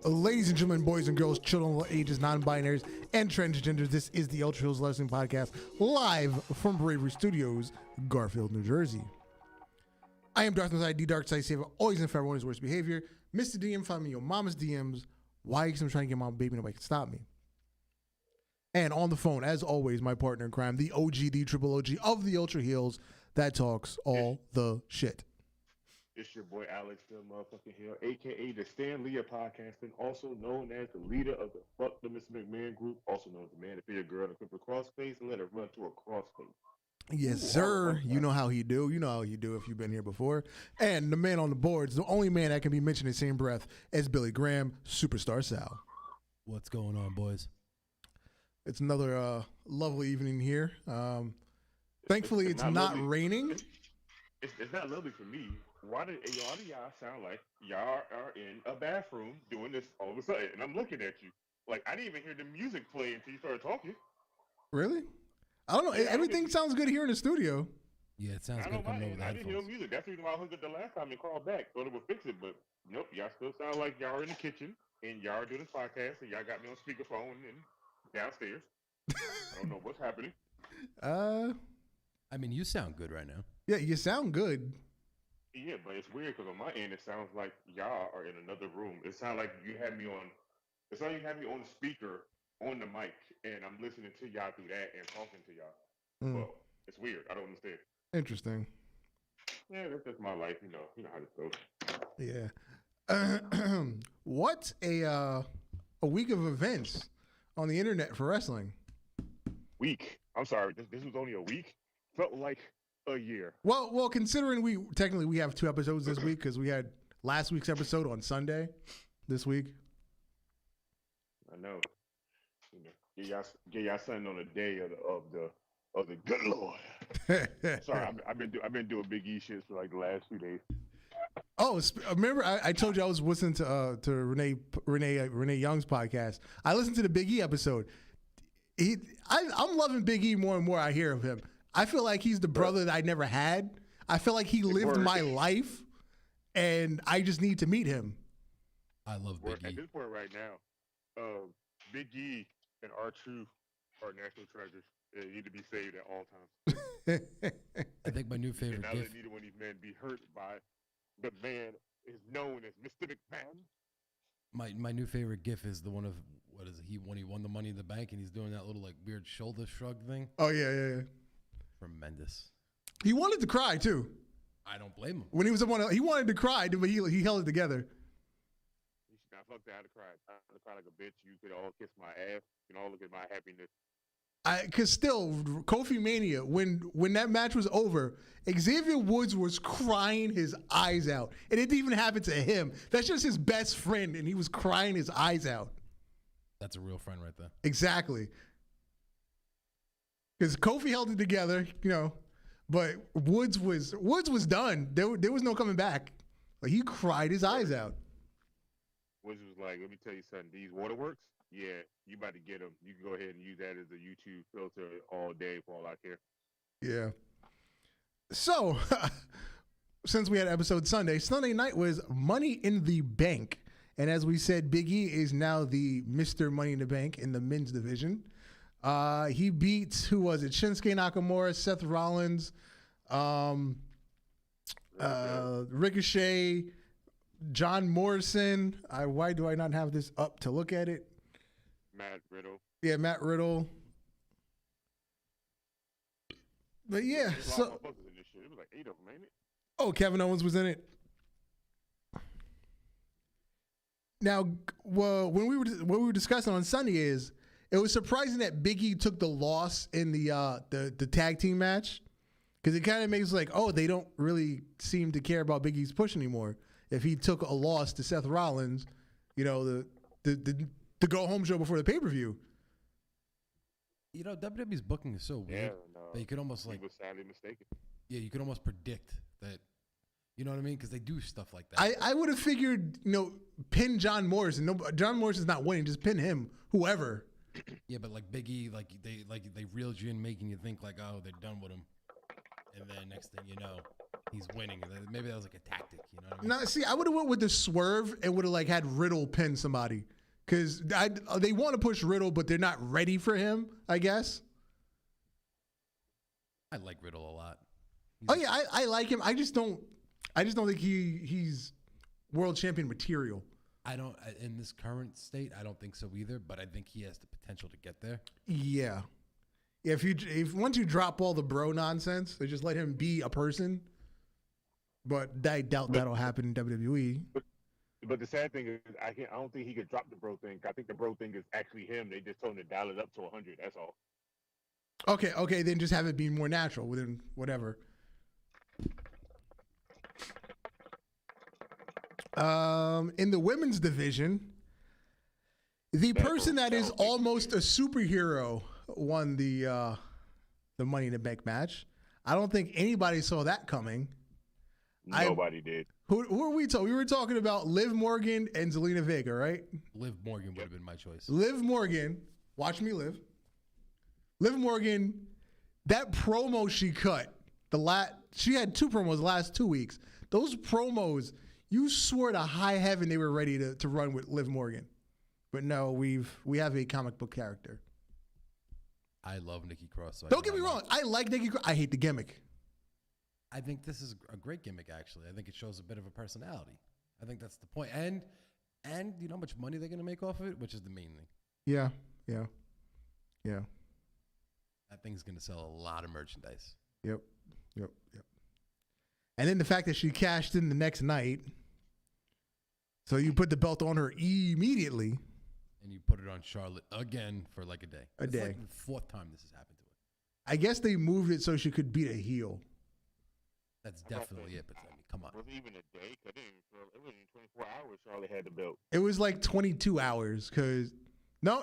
Ladies and gentlemen, boys and girls, children of all ages, non-binaries, and transgenders, this is the Ultra Heelz Wrestling Podcast, live from Bravery Studios, Garfield, New Jersey. I am Darth and Dark Side Saver, always in for everyone's worst behavior. Mr. DM, find me your mama's DMs. Why? Because I'm trying to get my baby, nobody can stop me. And on the phone, as always, my partner in crime, the OG, the triple OG of the Ultra Heelz that talks all the shit. It's your boy Alex, the motherfucking Hill, aka the Stan Lee of podcasting, also known as the leader of the Fuck the Mr. McMahon group, also known as the man to be a girl to flip a crossface and let her run to a crossface. Yes, sir. You know how he do. You know how you do if you've been here before. And the man on the boards, the only man that can be mentioned in the same breath as Billy Graham, Superstar Sal. What's going on, boys? It's another lovely evening here. Thankfully, it's not raining. It's not lovely for me. Why do y'all sound like y'all are in a bathroom doing this all of a sudden? And I'm looking at you. Like, I didn't even hear the music play until you started talking. Really? I don't know. Yeah, everything sounds good here in the studio. Yeah, it sounds good coming over the headphones. I didn't hear music. That's the reason why I hooked up the last time and called back. Thought it would fix it, but nope. Y'all still sound like y'all are in the kitchen and y'all are doing this podcast and y'all got me on speakerphone and downstairs. I don't know what's happening. I mean, you sound good right now. Yeah, you sound good. Yeah, but it's weird because on my end it sounds like y'all are in another room. It sounds like you had me on. It's like you had me on the speaker on the mic, and I'm listening to y'all through that and talking to y'all. Well, it's weird. I don't understand. Interesting. Yeah, that's just my life. You know how this goes. Yeah. What a week of events on the internet for wrestling. Week. I'm sorry. This was only a week. Felt like a year. Well, considering we have 2 episodes this week because we had last week's episode on Sunday this week. I know. Get y'all something on the day of the good Lord. Sorry, I've been doing Big E shit for like the last few days. Oh, remember I told you I was listening to Renee Young's podcast. I listened to the Big E episode. I'm loving Big E more and more. I hear of him. I feel like he's the brother that I never had. I feel like he lived my life, and I just need to meet him. I love Big E. At this point right now, Big E and R-Truth are national treasures. They need to be saved at all times. I think my new favorite now gift. Neither one of these men be hurt by the man is known as Mr. McMahon. My new favorite gif is the one of what is it? When he won the Money in the Bank and he's doing that little like weird shoulder shrug thing. Oh yeah. Tremendous. He wanted to cry too. I don't blame him. When he was he wanted to cry, but he held it together. You should not fuck that. I had to cry. I had to cry like a bitch. You could all kiss my ass. You can all look at my happiness. Cause still, Kofi Mania, when that match was over, Xavier Woods was crying his eyes out. And it didn't even happen to him. That's just his best friend, and he was crying his eyes out. That's a real friend right there. Exactly. Because Kofi held it together, but Woods was done. There was no coming back. Like, he cried his eyes out. Woods was like, let me tell you something. These waterworks, yeah, you about to get them. You can go ahead and use that as a YouTube filter all day for all I care. Yeah. So, since we had episode Sunday night was Money in the Bank. And as we said, Big E is now the Mr. Money in the Bank in the men's division. He beat, who was it? Shinsuke Nakamura, Seth Rollins, Ricochet, John Morrison. Why do I not have this up to look at it? Matt Riddle. Yeah, Matt Riddle. But yeah, so it was like 8 of them, ain't it? Oh, Kevin Owens was in it. Now, well, when we were discussing on Sunday is it was surprising that Big E took the loss in the tag team match because it kind of makes like, oh, they don't really seem to care about Big E's push anymore. If he took a loss to Seth Rollins, the go home show before the pay-per-view. WWE's booking is so weird that you could almost he was sadly mistaken. Yeah, you could almost predict that. You know what I mean? Because they do stuff like that. I would have figured, pin John Morrison. No, John Morrison's not winning. Just pin him, whoever. Yeah, but like Big E, they reeled you in, making you think like, oh, they're done with him, and then next thing you know, he's winning. Maybe that was like a tactic. You know what I mean? No, see, I would have went with the swerve and would have like had Riddle pin somebody because they want to push Riddle, but they're not ready for him. I guess. I like Riddle a lot. Oh yeah, I like him. I just don't think he's world champion material. I don't in this current state. I don't think so either. But I think he has the potential to get there. Yeah. If once you drop all the bro nonsense, they just let him be a person. But I doubt that'll happen in WWE. But the sad thing is, I don't think he could drop the bro thing. I think the bro thing is actually him. They just told him to dial it up to 100. That's all. Okay, then just have it be more natural within whatever. In the women's division, the person that is almost a superhero won the Money in the Bank match. I don't think anybody saw that coming. Nobody did. Who are we talking? We were talking about Liv Morgan and Zelina Vega, right? Liv Morgan would have been my choice. Liv Morgan, watch me live. Liv Morgan, that promo she cut, she had 2 promos the last 2 weeks. Those promos, you swore to high heaven they were ready to run with Liv Morgan. But no, we have a comic book character. I love Nikki Cross. So Don't get me wrong. I like Nikki Cross. I hate the gimmick. I think this is a great gimmick, actually. I think it shows a bit of a personality. I think that's the point. And you know how much money they're going to make off of it, which is the main thing. Yeah. That thing's going to sell a lot of merchandise. Yep. And then the fact that she cashed in the next night, so you put the belt on her immediately. And you put it on Charlotte again for like a day. It's like the 4th time this has happened to her. I guess they moved it so she could beat a heel. That's definitely it, but I mean, come on. Was it even a day? It wasn't even 24 hours Charlotte had the belt. It was like 22 hours because no.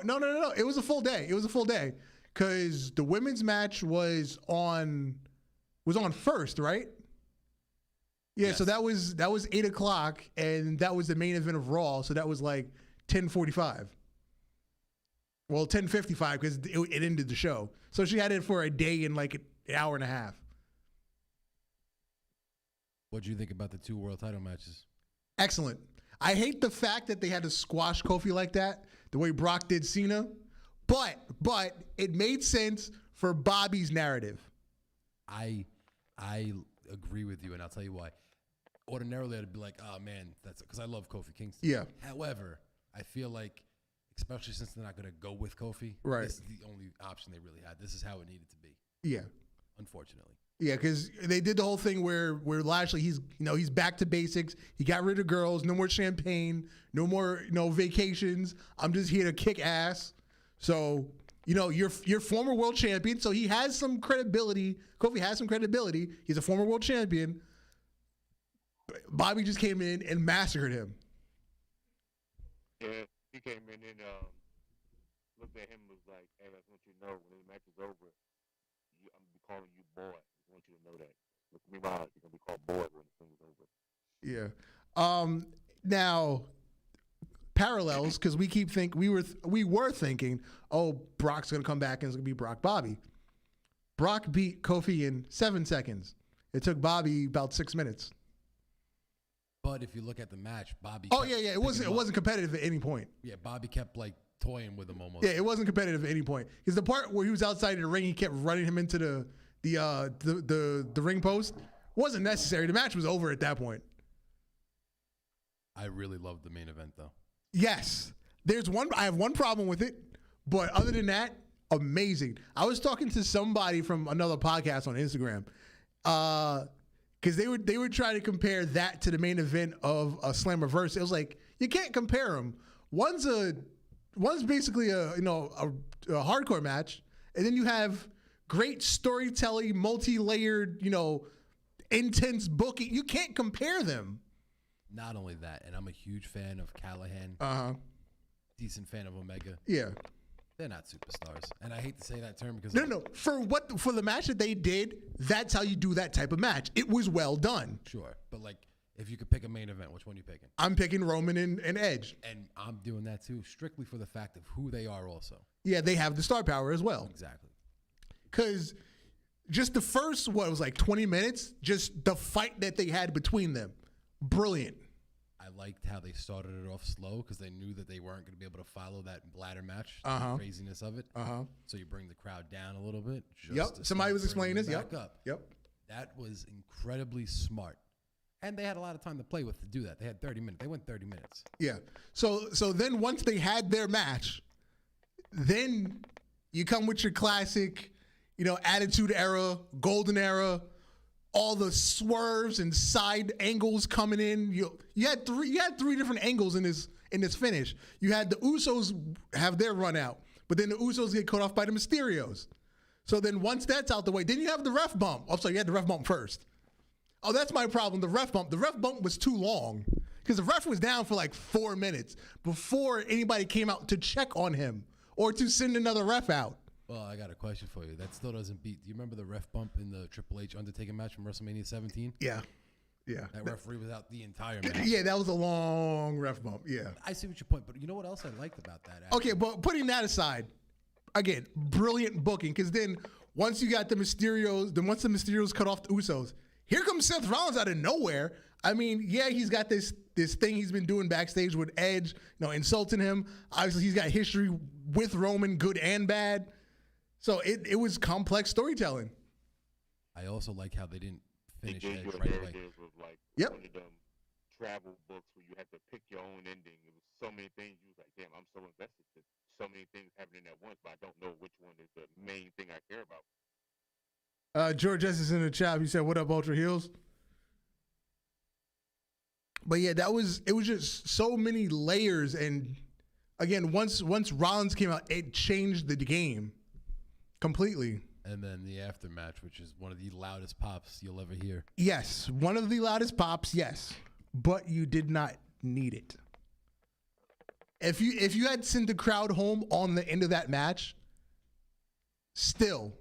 It was a full day. Because the women's match was on first, right? Yeah, yes. So that was 8:00, and that was the main event of Raw. So that was like 10:45. Well, 10:55 because it ended the show. So she had it for a day and like an hour and a half. What do you think about the 2 world title matches? Excellent. I hate the fact that they had to squash Kofi like that, the way Brock did Cena. But it made sense for Bobby's narrative. I agree with you, and I'll tell you why. Ordinarily, I'd be like, oh, man, that's because I love Kofi Kingston. Yeah. However, I feel like, especially since they're not going to go with Kofi, right. This is the only option they really had. This is how it needed to be. Yeah. Unfortunately. Yeah, because they did the whole thing where Lashley, he's back to basics. He got rid of girls, no more champagne, no more vacations. I'm just here to kick ass. So, you're former world champion, so he has some credibility. Kofi has some credibility. He's a former world champion. Bobby just came in and massacred him. Yeah, he came in and looked at him and was like, hey, I want you to know when the match is over, I'm going to be calling you boy. I want you to know that. Look at me, Mom. You're going to be called boy when the thing is over. Yeah. Now, parallels, because we were thinking, oh, Brock's going to come back and it's going to be Brock Bobby. Brock beat Kofi in 7 seconds. It took Bobby about 6 minutes. But if you look at the match, Bobby. Oh yeah. It wasn't competitive at any point. Yeah, Bobby kept like toying with him almost. Yeah, it wasn't competitive at any point. Because the part where he was outside the ring, he kept running him into the ring post. Wasn't necessary. The match was over at that point. I really loved the main event though. Yes, I have one problem with it, but other than that, amazing. I was talking to somebody from another podcast on Instagram. Because they would try to compare that to the main event of a Slammiversary. It was like, you can't compare them. One's basically a hardcore match, and then you have great storytelling, multi-layered, intense booking. You can't compare them. Not only that, and I'm a huge fan of Callahan. Decent fan of Omega. Yeah. They're not superstars. And I hate to say that term because No. For the match that they did, that's how you do that type of match. It was well done. Sure. But like, if you could pick a main event, which one are you picking? I'm picking Roman and Edge. And I'm doing that too, strictly for the fact of who they are also. Yeah, they have the star power as well. Exactly. Because Just the first, what, it was like 20 minutes? Just the fight that they had between them. Brilliant. I liked how they started it off slow because they knew that they weren't going to be able to follow that ladder match, the craziness of it. So you bring the crowd down a little bit. Yep. Somebody was explaining this. Back Yep. up. Yep. That was incredibly smart. And they had a lot of time to play with to do that. They had 30 minutes. They went 30 minutes. Yeah. So then once they had their match, then you come with your classic, Attitude Era, Golden Era, all the swerves and side angles coming in. You had three different angles in this finish. You had the Usos have their run out, but then the Usos get cut off by the Mysterios. So then once that's out the way, then you have the ref bump. Oh, sorry, you had the ref bump first. Oh, that's my problem. The ref bump. The ref bump was too long because the ref was down for like 4 minutes before anybody came out to check on him or to send another ref out. Well, I got a question for you. That still doesn't beat. Do you remember the ref bump in the Triple H Undertaker match from WrestleMania 17? Yeah. That referee was out the entire match. Yeah, that was a long ref bump. Yeah. I see what your point, but you know what else I liked about that? Okay, but putting that aside, again, brilliant booking because then once you got the Mysterios, once the Mysterios cut off the Usos, here comes Seth Rollins out of nowhere. I mean, yeah, he's got this thing he's been doing backstage with Edge, insulting him. Obviously, he's got history with Roman, good and bad. So it was complex storytelling. I also like how they didn't finish Edge Edge right away. Was like Yep. one of them travel books where you had to pick your own ending. It was so many things. You was like, damn, I'm so invested. There's so many things happening at once, but I don't know which one is the main thing I care about. George S. is in the chat. He said, "What up, Ultra Heels?" But yeah, it was just so many layers, and again, once Rollins came out, it changed the game completely. And then the aftermatch, which is one of the loudest pops you'll ever hear. Yes, one of the loudest pops. Yes, but you did not need it. If you had sent the crowd home on the end of that match, still.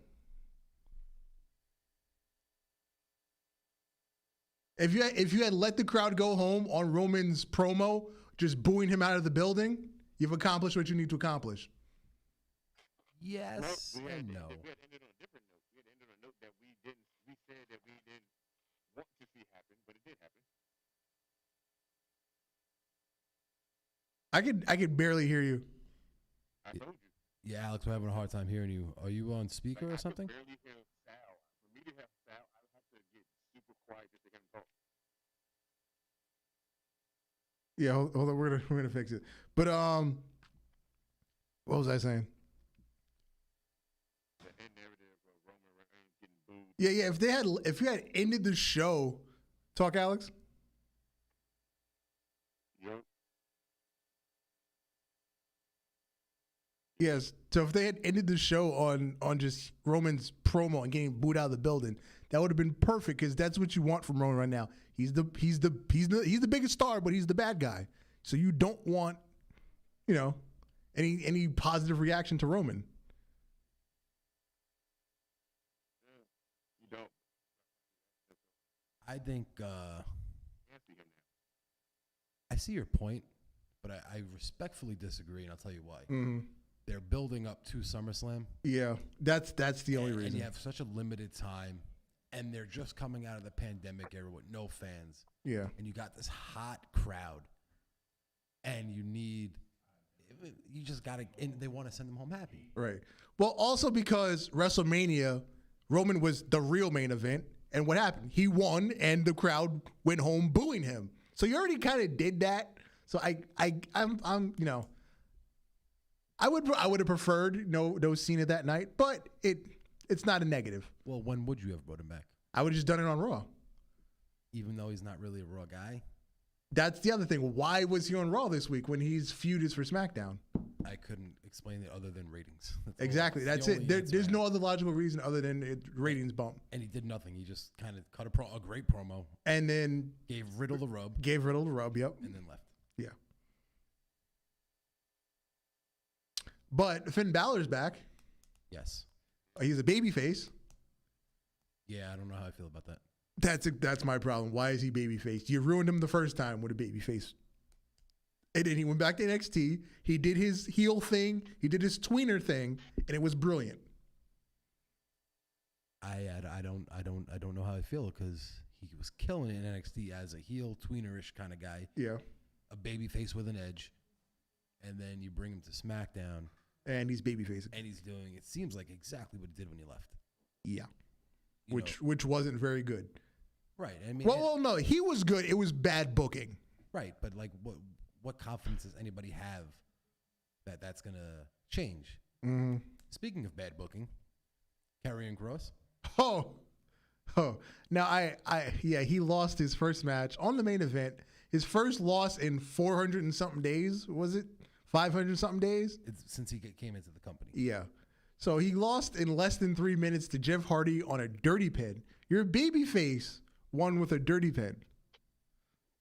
If you had let the crowd go home on Roman's promo, just booing him out of the building, you've accomplished what you need to accomplish. Yes and no. We had ended on a different note. We had ended on a note that we said that we didn't want to see happen, but it did happen. I could barely hear you. I told you. Yeah, Alex, we're having a hard time hearing you. Are you on speaker or something? I could barely hear Sal. For me to have Sal, I would have to get super quiet just to hear him talk. Yeah, hold on. We're gonna fix it. But what was I saying? The end narrative of Roman Reigns getting booed. Yeah. If you had ended the show, talk, Alex. Yep. Yes. So if they had ended the show on just Roman's promo and getting booed out of the building, that would have been perfect because that's what you want from Roman right now. He's the biggest star, but he's the bad guy. So you don't want, any positive reaction to Roman. You don't. I think Can't see him now. I see your point, but I respectfully disagree, and I'll tell you why. Mm-hmm. They're building up to SummerSlam. Yeah, that's the only reason. And you have such a limited time, and they're just coming out of the pandemic era with no fans. Yeah. And you got this hot crowd, and you just got to, and they want to send them home happy. Right. Well, also because WrestleMania, Roman was the real main event, and what happened? He won, and the crowd went home booing him. So you already kind of did that. So I'm I would have preferred no Cena that night, but it's not a negative. Well, when would you have brought him back? I would have just done it on Raw. Even though he's not really a Raw guy? That's the other thing. Why was he on Raw this week when his feud is for SmackDown? I couldn't explain it other than ratings. Exactly. That's it. There's no other logical reason other than ratings bump. And he did nothing. He just kind of cut a great promo. And then gave Riddle the rub. Yep. And then left. Yeah. But Finn Balor's back. Yes. He's a babyface. Yeah, I don't know how I feel about that. That's my problem. Why is he babyface? You ruined him the first time with a babyface. And then he went back to NXT. He did his heel thing. He did his tweener thing, and it was brilliant. I don't know how I feel because he was killing it in NXT as a heel tweenerish kind of guy, Yeah. a baby face with an edge, and then you bring him to SmackDown And he's babyface. and he's doing it seems like exactly what he did when he left. Yeah. You Which wasn't very good. right? I mean, Well, no, he was good. It was bad booking. right, but like, what confidence does anybody have that that's gonna change? Mm-hmm. Speaking of bad booking, Karrion Kross. Oh. Now he lost his first match on the main event. His first loss in 400 and something days, was it? 500 something days? Since he came into the company. Yeah. So he lost in less than 3 minutes to Jeff Hardy on a dirty pen. Your babyface won with a dirty pen.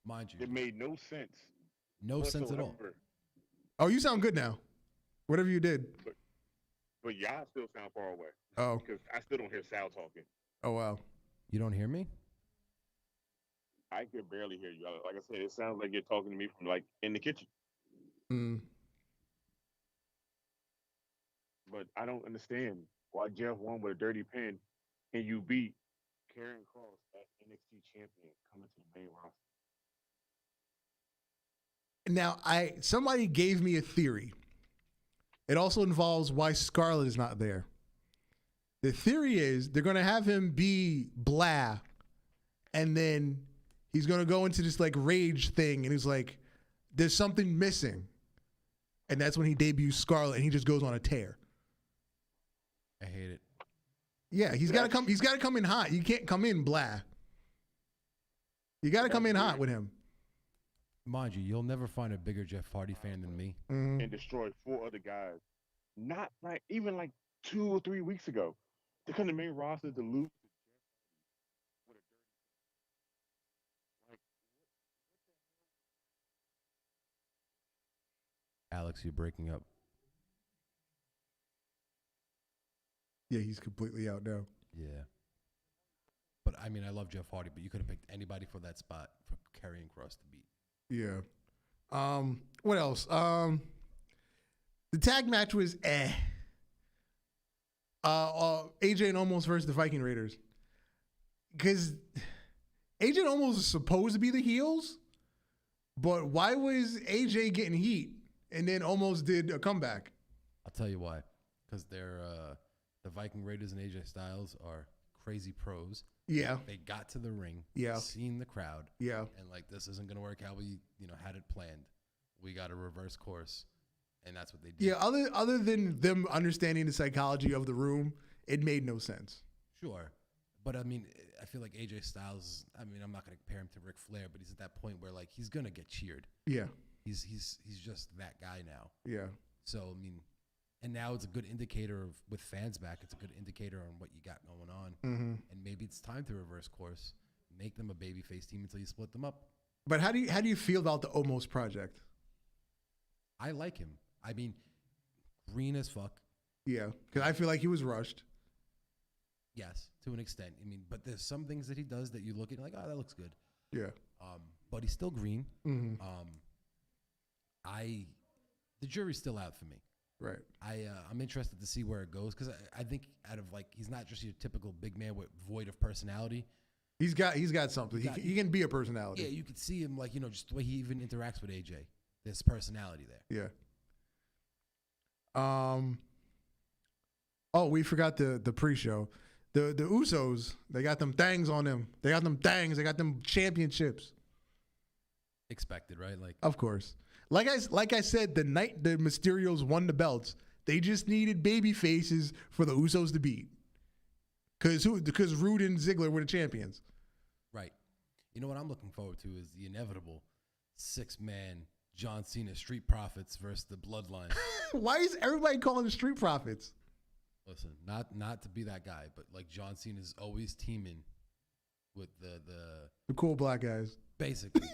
Mind you, It made no sense. no sense at all. whatsoever. Oh, you sound good now. Whatever you did. But y'all still sound far away. Oh. Because I still don't hear Sal talking. Oh, wow. You don't hear me? I can barely hear you. Like I said, it sounds like you're talking to me from like in the kitchen. Mm. But I don't understand why Jeff won with a dirty pen and you beat Karrion Kross as NXT champion coming to the main roster. Now, somebody gave me a theory. It also involves why Scarlett is not there. The theory is they're going to have him be blah, and then he's going to go into this like rage thing, and he's like, there's something missing. And that's when he debuts Scarlett, and he just goes on a tear. I hate it. Yeah, he's got to come in hot. You can't come in blah. You got to come in hot with him. Mind you, you'll never find a bigger Jeff Hardy fan than me. Mm-hmm. And destroyed 4 other guys. Not like even like 2 or 3 weeks ago. To come to the main roster to lose. Alex, you're breaking up. Yeah, he's completely out now. Yeah. But I mean, I love Jeff Hardy, but you could have picked anybody for that spot for Karrion Kross to beat. Yeah. What else? The tag match was AJ and Omos versus the Viking Raiders. Because AJ and Omos is supposed to be the heels, but why was AJ getting heat and then Omos did a comeback? I'll tell you why. Because they're the Viking Raiders and AJ Styles are crazy pros. Yeah. They got to the ring, Yeah. seen the crowd, Yeah. and like, this isn't going to work how we had it planned. We got to reverse course, and that's what they did. Yeah, other than them understanding the psychology of the room, it made no sense. Sure. But I mean, I feel like AJ Styles, I mean, I'm not going to compare him to Ric Flair, but he's at that point where like he's going to get cheered. Yeah. He's just that guy now. Yeah. So, I mean, and now it's a good indicator of, with fans back, it's a good indicator on what you got going on. Mm-hmm. And maybe it's time to reverse course, make them a babyface team until you split them up. But how do you feel about the Omos project? I like him. I mean, green as fuck. Yeah, because I feel like he was rushed. Yes, to an extent. I mean, but there's some things that he does that you look at and like, oh, that looks good. Yeah. But he's still green. Mm-hmm. The jury's still out for me. Right. I'm interested to see where it goes because I think out of like he's not just your typical big man with void of personality. He's got something. He can be a personality. Yeah, you could see him like just the way he even interacts with AJ. There's personality there. Yeah. Oh, we forgot the pre-show. The Usos, they got them things on them. They got them things. They got them championships. Expected, right? Like, of course. Like I said, the night the Mysterios won the belts, they just needed baby faces for the Usos to beat. Because Rude and Ziggler were the champions. Right. You know what I'm looking forward to is the inevitable 6-man John Cena Street Profits versus the Bloodline. Why is everybody calling the Street Profits? Listen, not to be that guy, but like John Cena's always teaming with the cool black guys. Basically.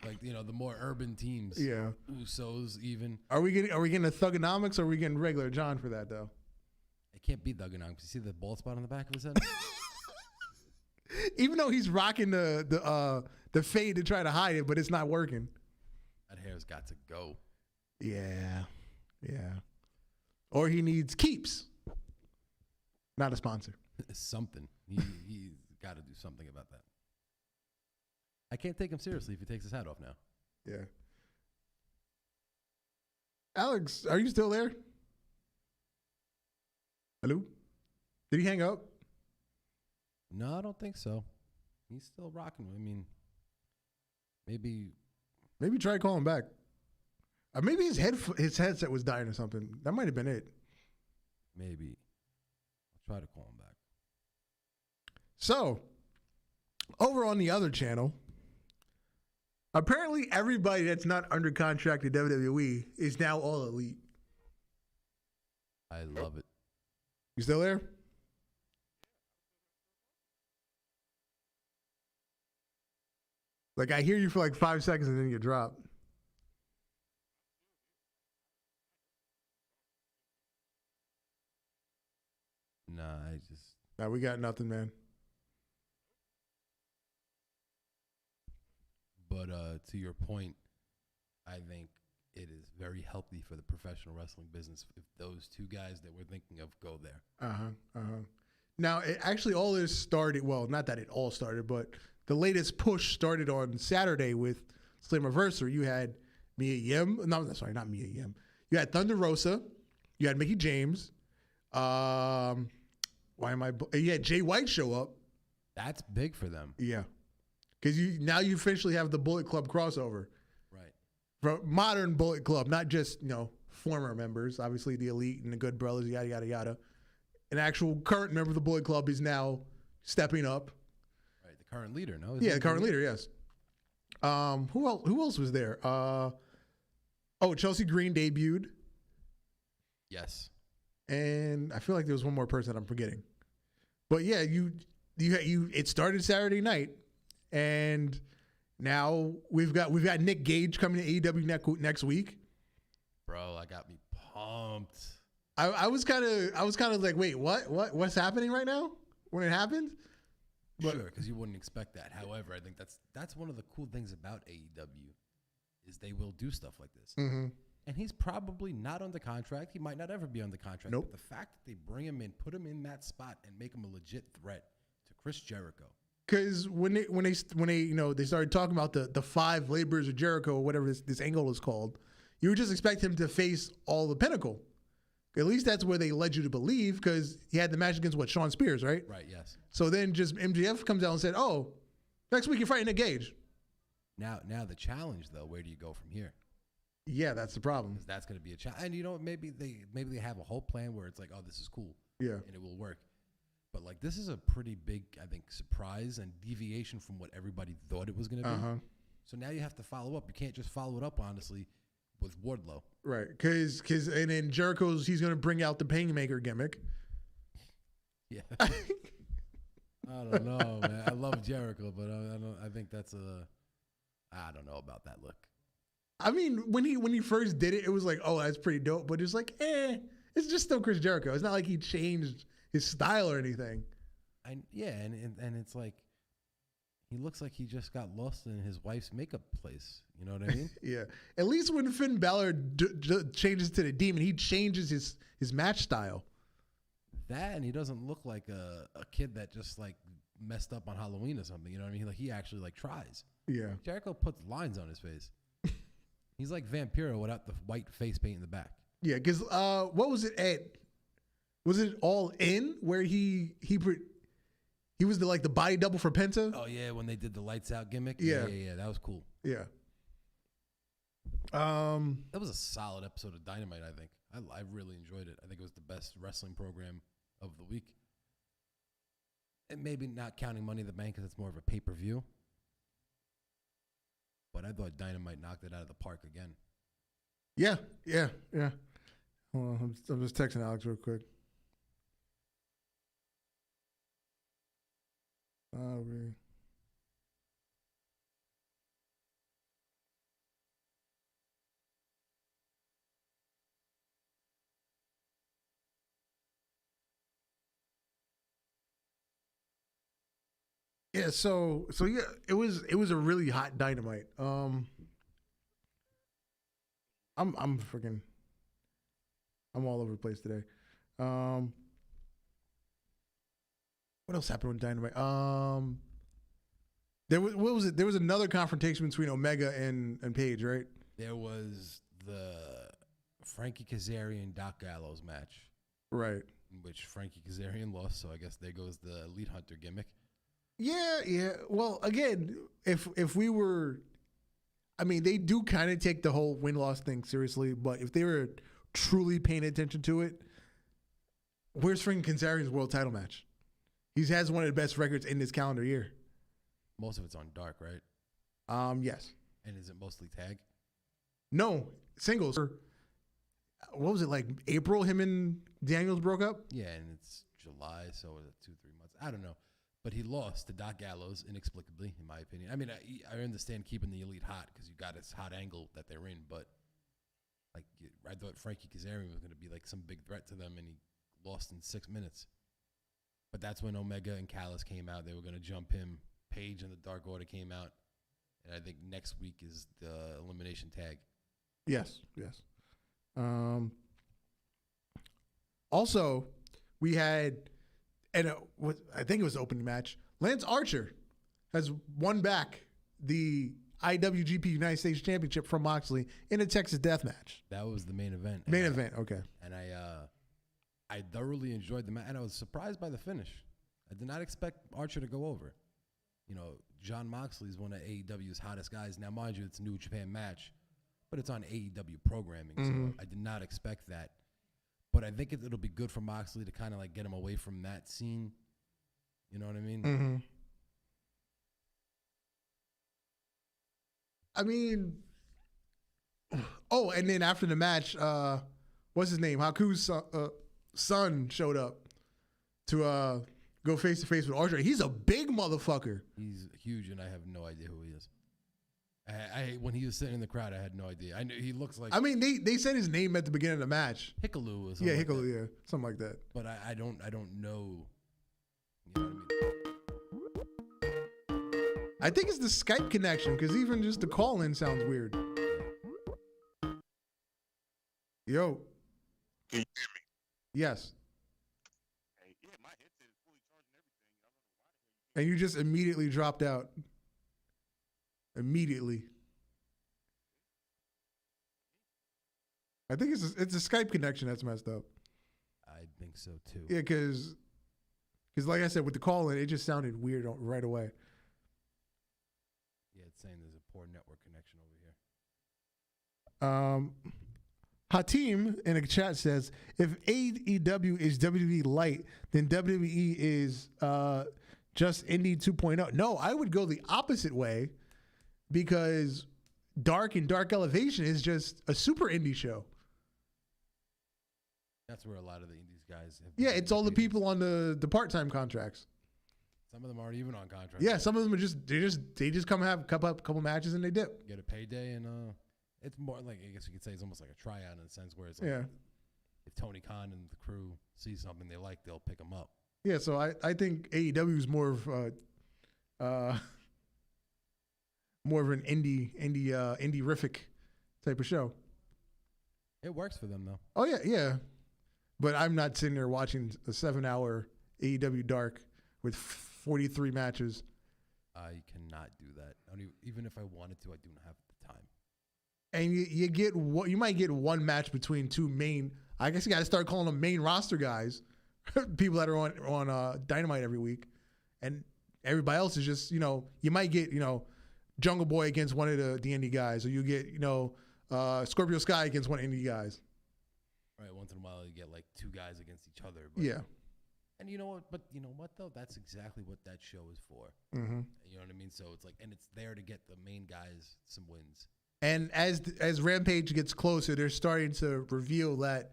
Like, the more urban teams. Yeah. Usos even. Are we getting a Thugonomics or are we getting regular John for that though? It can't be Thugonomics. You see the bald spot on the back of his head? Even though he's rocking the fade to try to hide it, but it's not working. That hair's got to go. Yeah. Yeah. Or he needs Keeps. Not a sponsor. Something. He's got to do something about that. I can't take him seriously if he takes his hat off now. Yeah. Alex, are you still there? Hello? Did he hang up? No, I don't think so. He's still rocking. I mean, maybe try calling back. Maybe his headset was dying or something. That might have been it. Maybe. I'll try to call him back. So, over on the other channel, apparently everybody that's not under contract to WWE is now all elite. I love it. You still there? Like, I hear you for like 5 seconds and then you drop. Nah, we got nothing, man. But to your point, I think it is very healthy for the professional wrestling business if those two guys that we're thinking of go there. Now, it actually all this started, well, not that it all started, but the latest push started on Saturday with Slammiversary. You had Mia Yim. No, sorry, not Mia Yim. You had Thunder Rosa. You had Mickie James. You had Jay White show up. That's big for them. Yeah. Because now you officially have the Bullet Club crossover. Right. For modern Bullet Club, not just, former members. Obviously, the Elite and the Good Brothers, yada, yada, yada. An actual current member of the Bullet Club is now stepping up. Right. The current leader, no? Yeah, the current leader, yes. Who else was there? Chelsea Green debuted. Yes. And I feel like there was one more person that I'm forgetting. But yeah, it started Saturday night. And now we've got Nick Gage coming to AEW next week. Bro, that got me pumped. I was kind of like, wait, what's happening right now when it happened? But, sure, because you wouldn't expect that. However, I think that's one of the cool things about AEW is they will do stuff like this. Mm-hmm. And he's probably not under contract. He might not ever be under contract. Nope. But the fact that they bring him in, put him in that spot, and make him a legit threat to Chris Jericho. Because when they started talking about the 5 laborers of Jericho or whatever this angle is called, you would just expect him to face all the Pinnacle. At least that's where they led you to believe, because he had the match against Shawn Spears, right? Right. Yes. So then just MJF comes out and said, "Oh, next week you're fighting Nick Gage." Now the challenge though, where do you go from here? Yeah, that's the problem. Because that's going to be a challenge, and maybe they have a whole plan where it's like, oh, this is cool, yeah, and it will work. But like this is a pretty big, I think, surprise and deviation from what everybody thought it was going to be. So now you have to follow up. You can't just follow it up, honestly, with Wardlow. Right, because and then he's going to bring out the Painmaker gimmick. Yeah. I don't know, man. I love Jericho, but I think that's I don't know about that look. I mean, when he first did it, it was like, oh, that's pretty dope. But it's like, it's just still Chris Jericho. It's not like he changed his style or anything. And it's like he looks like he just got lost in his wife's makeup place. You know what I mean? Yeah. At least when Finn Balor changes to the Demon, he changes his match style. That, and he doesn't look like a kid that just like messed up on Halloween or something. You know what I mean? Like he actually like tries. Yeah. Jericho puts lines on his face. He's like Vampiro without the white face paint in the back. Yeah, because what was it at? Was it All In where he was the body double for Penta? Oh yeah, when they did the lights out gimmick. Yeah, that was cool. Yeah. That was a solid episode of Dynamite. I think I really enjoyed it. I think it was the best wrestling program of the week. And maybe not counting Money in the Bank because it's more of a pay-per-view. But I thought Dynamite knocked it out of the park again. Yeah. Hold on, I'm just texting Alex real quick. Yeah, so yeah, it was a really hot Dynamite. I'm all over the place today. what else happened on Dynamite? There was what was it? There was another confrontation between Omega and Paige, right? There was the Frankie Kazarian Doc Gallows match, Right. in which Frankie Kazarian lost. So I guess there goes the Elite Hunter gimmick. Yeah. Well, again, if we were, I mean, they do kind of take the whole win-loss thing seriously, but if they were truly paying attention to it, where's Frankie Kazarian's world title match? He has one of the best records in this calendar year. Most of it's on Dark, right? Yes. And is it mostly tag? No, singles. What was it, like April, him and Daniels broke up? Yeah, and it's July, so it's 2-3 months. I don't know. But he lost to Doc Gallows inexplicably, in my opinion. I mean, I understand keeping the Elite hot because you got this hot angle that they're in, but like I thought Frankie Kazarian was going to be like some big threat to them, and he lost in 6 minutes. But that's when Omega and Callis came out. They were going to jump him. Paige and the Dark Order came out. And I think next week is the elimination tag. Yes. Also, we had, and I think it was the opening match, Lance Archer has won back the IWGP United States Championship from Moxley in a Texas Death Match. That was the main event. Main event, okay. And I thoroughly enjoyed the match, and I was surprised by the finish. I did not expect Archer to go over. You know, John Moxley is one of AEW's hottest guys. Now, mind you, it's a New Japan match, but it's on AEW programming, so I did not expect that. But I think it'll be good for Moxley to kind of like get him away from that scene. You know what I mean? Mm-hmm. I mean, oh, and then after the match, what's his name? Haku's son showed up to go face to face with Archer. He's a big motherfucker. He's huge, and I have no idea who he is. I when he was sitting in the crowd, I had no idea. I knew he looks like. I mean, they said his name at the beginning of the match. Hikalu or something. Yeah, like Hikalu. that. Yeah, something like that. But I don't know. You know what I mean? I think it's the Skype connection because even just the call in sounds weird. Yo. Can you hear me? Yes. Hey, yeah, my headset is fully charged and everything. I don't know why. And you just immediately dropped out. Immediately. I think it's a Skype connection that's messed up. I think so too. Yeah, because like I said, with the call in, it just sounded weird right away. Yeah, it's saying there's a poor network connection over here. Hatim in a chat says, if AEW is WWE light, then WWE is just Indie 2.0. No, I would go the opposite way because Dark and Dark Elevation is just a super indie show. That's where a lot of the indies guys have. Yeah, it's all the people on the part-time contracts. Some of them aren't even on contract. Yeah, some of them are they just come have a couple matches and they dip. Get a payday, and it's more like, I guess you could say it's almost like a tryout in a sense where it's like, Yeah. if Tony Khan and the crew see something they like, they'll pick them up. Yeah, so I think AEW is more of an indie-rific type of show. It works for them though. Oh yeah. But I'm not sitting there watching a 7-hour AEW Dark with 43 matches. I cannot do that. Even if I wanted to, I do not have the time. And you might get one match between two main. I guess you got to start calling them main roster guys, people that are on Dynamite every week, and everybody else is just you might get Jungle Boy against one of the indie guys, or you get Scorpio Sky against one of the indie guys. Right, once in a while you get like two guys against each other. But, Yeah. And you know what? But you know what though? That's exactly what that show is for. Mm-hmm. You know what I mean? So it's like, and it's there to get the main guys some wins. And as Rampage gets closer, they're starting to reveal that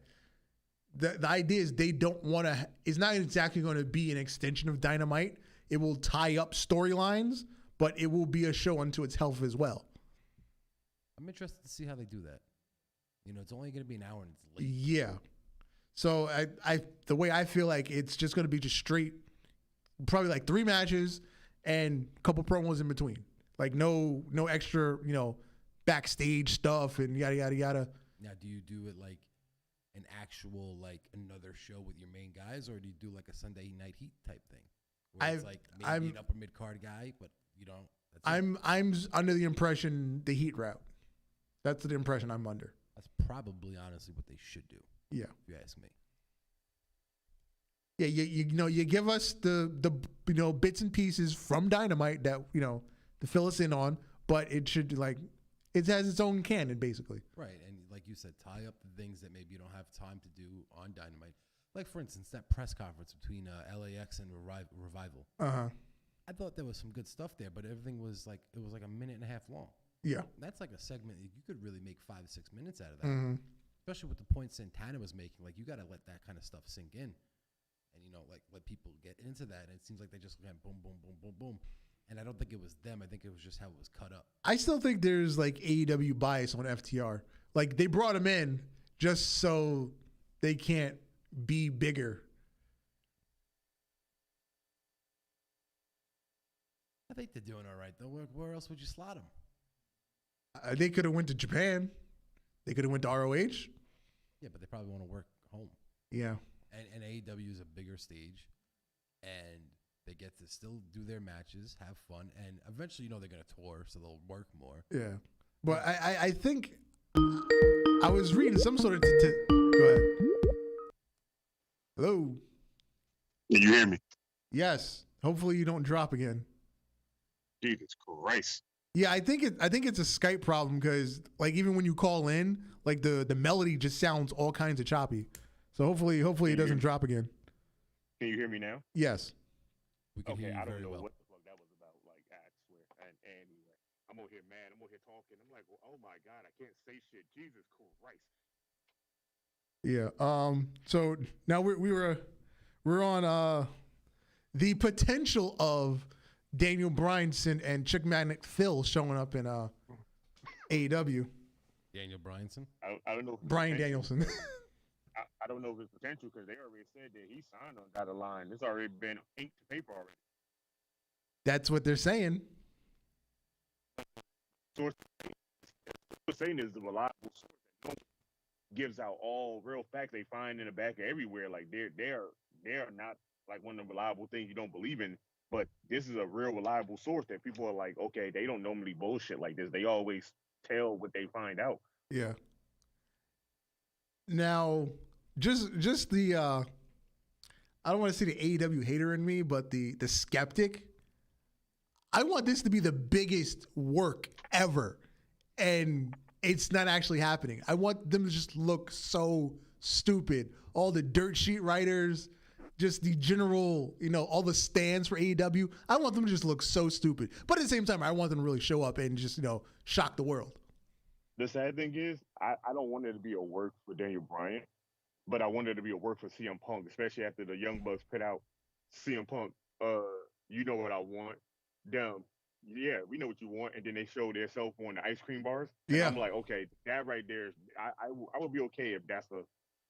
the idea is they don't want to. It's not exactly going to be an extension of Dynamite. It will tie up storylines, but it will be a show unto itself as well. I'm interested to see how they do that. It's only going to be an hour and it's late. Yeah. So the way I feel like it's just going to be just straight, probably like 3 matches and a couple promos in between. Like no extra, backstage stuff and yada yada yada. Now, do you do it like an actual like another show with your main guys, or do you do like a Sunday Night Heat type thing Where I've- it's like maybe I'm- an upper mid card guy, but you don't. That's it. I'm under the impression the Heat route. That's the impression I'm under. That's probably honestly what they should do. Yeah. If you ask me. Yeah, you give us the bits and pieces from Dynamite that to fill us in on, but it should it has its own canon basically. Right, and like you said, tie up the things that maybe you don't have time to do on Dynamite. Like for instance, that press conference between LAX and Revival. I thought there was some good stuff there, but everything was like a minute and a half long. Yeah. That's like a segment you could really make 5 to 6 minutes out of that. Mm-hmm. Especially with the points Santana was making. Like you got to let that kind of stuff sink in, and let people get into that. And it seems like they just went boom, boom, boom, boom, boom. And I don't think it was them. I think it was just how it was cut up. I still think there's AEW bias on FTR. Like they brought him in just so they can't be bigger. I think they're doing all right though. Where else would you slot them? They could have went to Japan. They could have went to ROH. Yeah, but they probably want to work home. Yeah. And AEW is a bigger stage, and they get to still do their matches, have fun, and eventually, they're going to tour, so they'll work more. Yeah. But I think I was reading some sort of... Go ahead. Hello? Can you hear me? Yes. Hopefully you don't drop again. Jesus Christ. Yeah, I think it's a Skype problem because even when you call in, the melody just sounds all kinds of choppy. So hopefully it doesn't drop again. Can you hear me now? Yes. We can hear you I don't very know well. what the fuck that was about. I swear. And anyway, I'm over here mad. I'm over here talking. I'm like, well, oh my God, I can't say shit. Jesus Christ. Yeah. So now we're on the potential of Daniel Bryanson and Chick Magnet Phil showing up in AEW. Daniel Bryanson? I don't know. If Brian Danielson. I don't know if it's potential because they already said that he signed on dotted line. It's already been inked to paper already. That's what they're saying. Source saying is the reliable source that gives out all real facts they find in the back of everywhere. Like they're not like one of the reliable things you don't believe in. But this is a real reliable source that people are like, okay, they don't normally bullshit like this. They always tell what they find out. Yeah. Now, just the I don't want to say the AEW hater in me, but the skeptic. I want this to be the biggest work ever, and it's not actually happening. I want them to just look so stupid. All the dirt sheet writers, just the general, all the stands for AEW. I want them to just look so stupid. But at the same time, I want them to really show up and just, shock the world. The sad thing is, I don't want it to be a work for Daniel Bryan, but I want it to be a work for CM Punk, especially after the Young Bucks put out CM Punk, you know what I want. Them, yeah, we know what you want. And then they show their cell phone, the ice cream bars. And Yeah. I'm like, okay, that right there, I would be okay if that's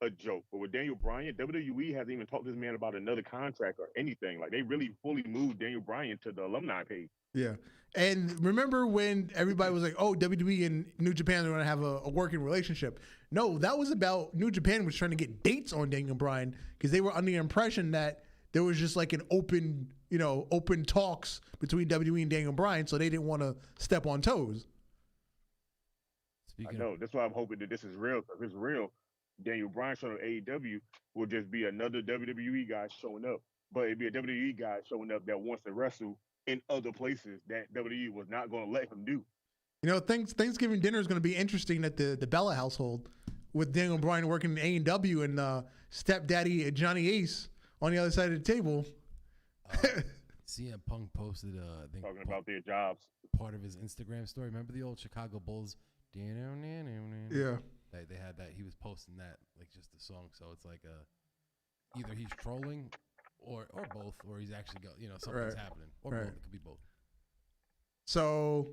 a joke. But with Daniel Bryan, WWE hasn't even talked to this man about another contract or anything. Like, they really fully moved Daniel Bryan to the alumni page. Yeah. And remember when everybody was like, oh, WWE and New Japan are going to have a working relationship. No, that was about New Japan was trying to get dates on Daniel Bryan because they were under the impression that there was just an open talks between WWE and Daniel Bryan, so they didn't want to step on toes. I know. That's why I'm hoping that this is real. Because if it's real, Daniel Bryan showing up at AEW will just be another WWE guy showing up. But it'd be a WWE guy showing up that wants to wrestle in other places that WWE was not going to let him do. Thanksgiving dinner is going to be interesting at the Bella household with Daniel Bryan working in AEW and stepdaddy Johnny Ace on the other side of the table. CM Punk posted, I think, Talking about their jobs. part of his Instagram story. Remember the old Chicago Bulls? Yeah. They had that. He was posting that, just the song. So it's like either he's trolling or both, or he's actually something's happening. Or both. It could be both. So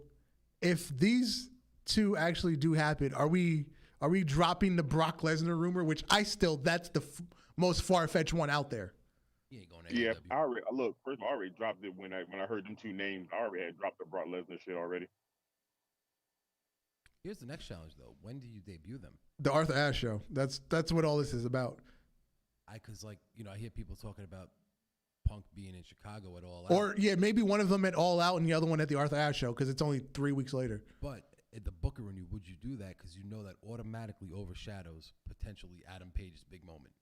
if these two actually do happen, are we dropping the Brock Lesnar rumor, which that's the most far-fetched one out there? He ain't going to Yeah, AEW. first of all, I already dropped it when I heard them two names. I already had dropped the Brock Lesnar shit already. Here's the next challenge, though. When do you debut them? The Arthur Ashe show. That's what all this is about. Because I hear people talking about Punk being in Chicago at All Out. Or yeah, maybe one of them at All Out and the other one at the Arthur Ashe show because it's only 3 weeks later. But at the Booker renew, would you do that? Because you know that automatically overshadows potentially Adam Page's big moment.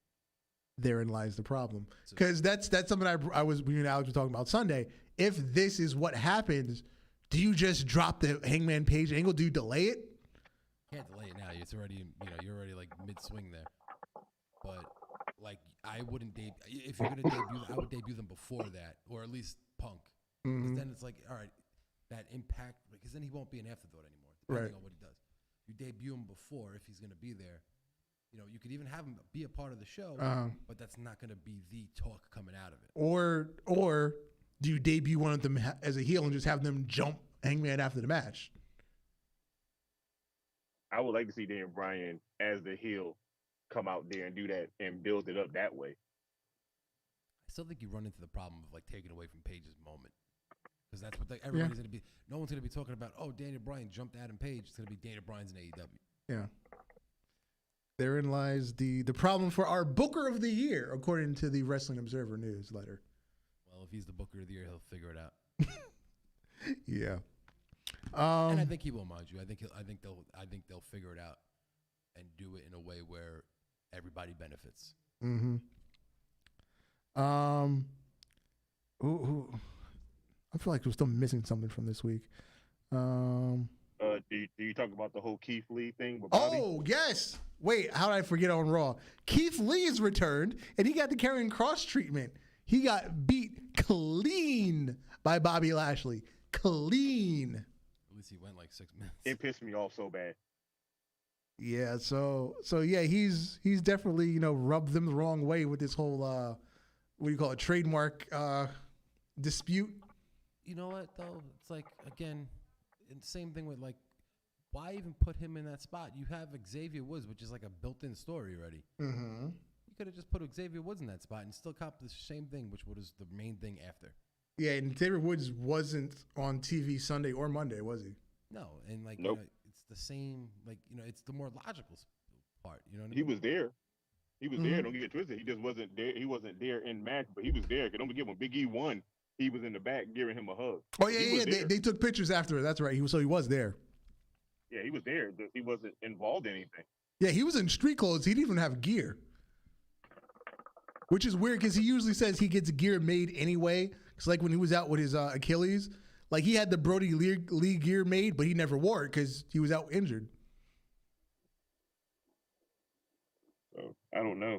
Therein lies the problem. Because that's something I was, me and Alex were talking about Sunday. If this is what happens, do you just drop the Hangman Page angle? Do you delay it? Can't delay it now. It's already, you're already like mid-swing there. But like, I wouldn't if you're gonna debut, I would debut them before that, or at least Punk. Because then it's like, all right, that impact, because then he won't be an afterthought anymore, depending on what he does. You debut him before if he's gonna be there. You could even have him be a part of the show, but that's not gonna be the talk coming out of it. Or do you debut one of them as a heel and just have them jump Hangman after the match? I would like to see Daniel Bryan as the heel come out there and do that and build it up that way. I still think you run into the problem of like taking away from Page's moment, because that's what everybody's gonna be. No one's gonna be talking about. Oh, Daniel Bryan jumped Adam Page. It's gonna be Daniel Bryan's in AEW. Yeah. Therein lies the problem for our Booker of the Year, according to the Wrestling Observer newsletter. Well, if he's the Booker of the Year, he'll figure it out. Yeah. And I think he will, mind you. I think they'll figure it out and do it in a way where everybody benefits. Mm-hmm. I feel like we're still missing something from this week. Do you talk about the whole Keith Lee thing with Bobby? Oh, yes. Wait, how did I forget on Raw? Keith Lee is returned, and he got the Karrion Kross treatment. He got beat clean by Bobby Lashley. Clean. At least he went like 6 minutes. It pissed me off so bad. Yeah, so yeah, he's definitely, rubbed them the wrong way with this whole what do you call it, trademark dispute. You know what though? It's like, again, and same thing with like, why even put him in that spot? You have Xavier Woods, which is like a built-in story already. Mm-hmm. You could have just put Xavier Woods in that spot and still cop the same thing, which was the main thing after. Yeah, and Xavier Woods wasn't on TV Sunday or Monday, was he? No, and like, nope. It's the same, like, it's the more logical part. You know what I mean? He was there. He was there. Don't get it twisted. He just wasn't there. He wasn't there in match, but he was there. Don't forget when Big E won, he was in the back giving him a hug. Oh yeah. They took pictures after it. That's right. He was there. Yeah, he was there. He wasn't involved in anything. Yeah, he was in street clothes. He didn't even have gear, which is weird because he usually says he gets gear made anyway. Because like when he was out with his Achilles, like he had the Brody Lee gear made, but he never wore it because he was out injured. So I don't know.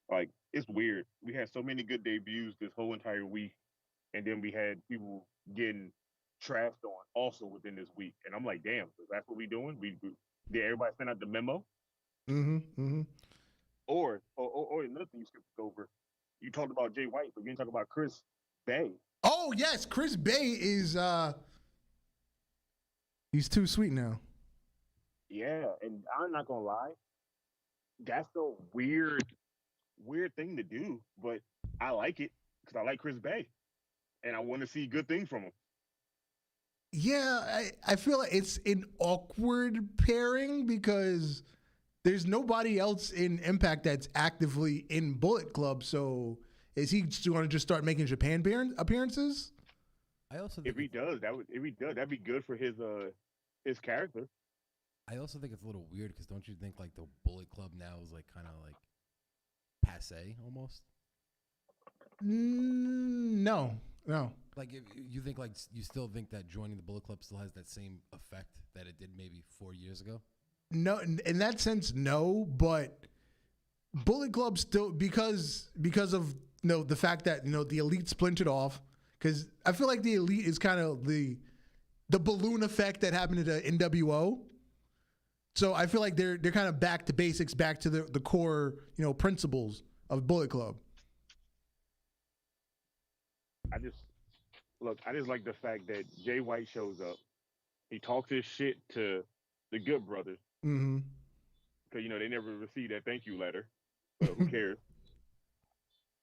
Like, it's weird. We had so many good debuts this whole entire week, and then we had people getting trashed on also within this week. And I'm like, damn, so that's what we doing? Did everybody send out the memo? Mm-hmm. Or another thing you skipped over. You talked about Jay White, but you didn't talk about Chris Bay. Oh yes, Chris Bay is he's too sweet now. Yeah, and I'm not gonna lie, that's a weird thing to do, but I like it because I like Chris Bay, and I want to see good things from him. Yeah, I feel like it's an awkward pairing because there's nobody else in Impact that's actively in Bullet Club. So is he still going to just start making Japan appearances? I also think if he does, that'd be good for his character. I also think it's a little weird because don't you think like the Bullet Club now is like kind of like passe almost? No. Like if you think like you still think that joining the Bullet Club still has that same effect that it did maybe 4 years ago? No, in that sense, no. But Bullet Club still because of the fact that the Elite splintered off. Because I feel like the Elite is kind of the balloon effect that happened to the NWO. So I feel like they're kind of back to basics, back to the core principles of Bullet Club. I just like the fact that Jay White shows up. He talks his shit to the Good Brothers. Mm-hmm. Because, they never received that thank you letter. But who cares?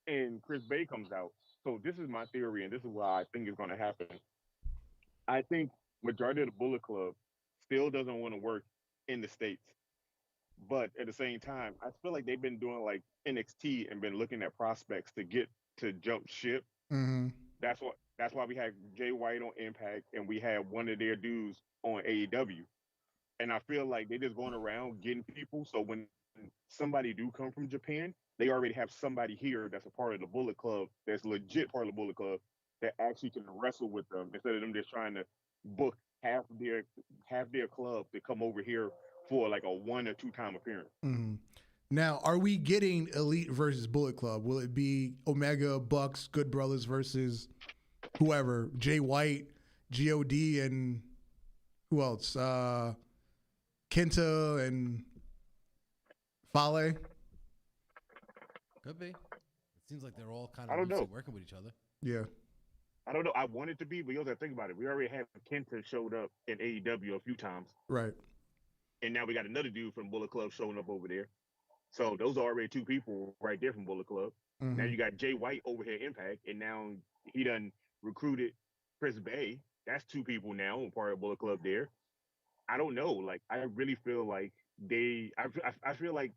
And Chris Bay comes out. So this is my theory, and this is what I think is going to happen. I think majority of the Bullet Club still doesn't want to work in the States. But at the same time, I feel like they've been doing like NXT and been looking at prospects to get to jump ship. Mm-hmm. That's why we had Jay White on Impact and we had one of their dudes on AEW. And I feel like they're just going around getting people. So when somebody do come from Japan, they already have somebody here that's a part of the Bullet Club, that's legit part of the Bullet Club, that actually can wrestle with them instead of them just trying to book half their club to come over here for like a 1 or 2 time appearance. Mm-hmm. Now, are we getting Elite versus Bullet Club? Will it be Omega, Bucks, Good Brothers versus whoever? Jay White, God, and who else? Kenta and Fale? Could be. It seems like they're all kind I of don't know. loosely working with each other. Yeah. I don't know. I want it to be, but you also have to think about it. We already had Kenta showed up in AEW a few times, Right. and now we got another dude from Bullet Club showing up over there. So those are already 2 people right there from Bullet Club. Mm-hmm. Now you got Jay White over here, Impact, and now he done recruited Chris Bay. That's 2 people now, part of Bullet Club there. I don't know. Like, I really feel like I feel like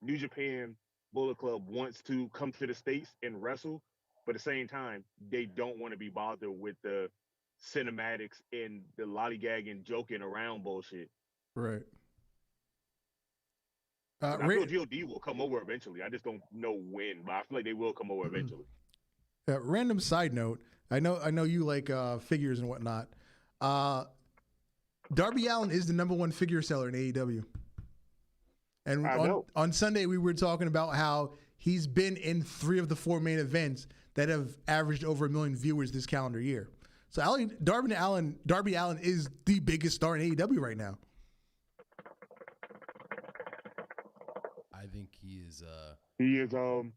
New Japan Bullet Club wants to come to the States and wrestle, but at the same time, they don't want to be bothered with the cinematics and the lollygagging, joking around bullshit. Right. I feel GOD will come over eventually. I just don't know when, but I feel like they will come over eventually. Random side note. I know you like figures and whatnot. Darby Allen is the #1 figure seller in AEW. And on Sunday, we were talking about how he's been in 3 of the 4 main events that have averaged over 1 million viewers this calendar year. So Darby Allen is the biggest star in AEW right now. I think he is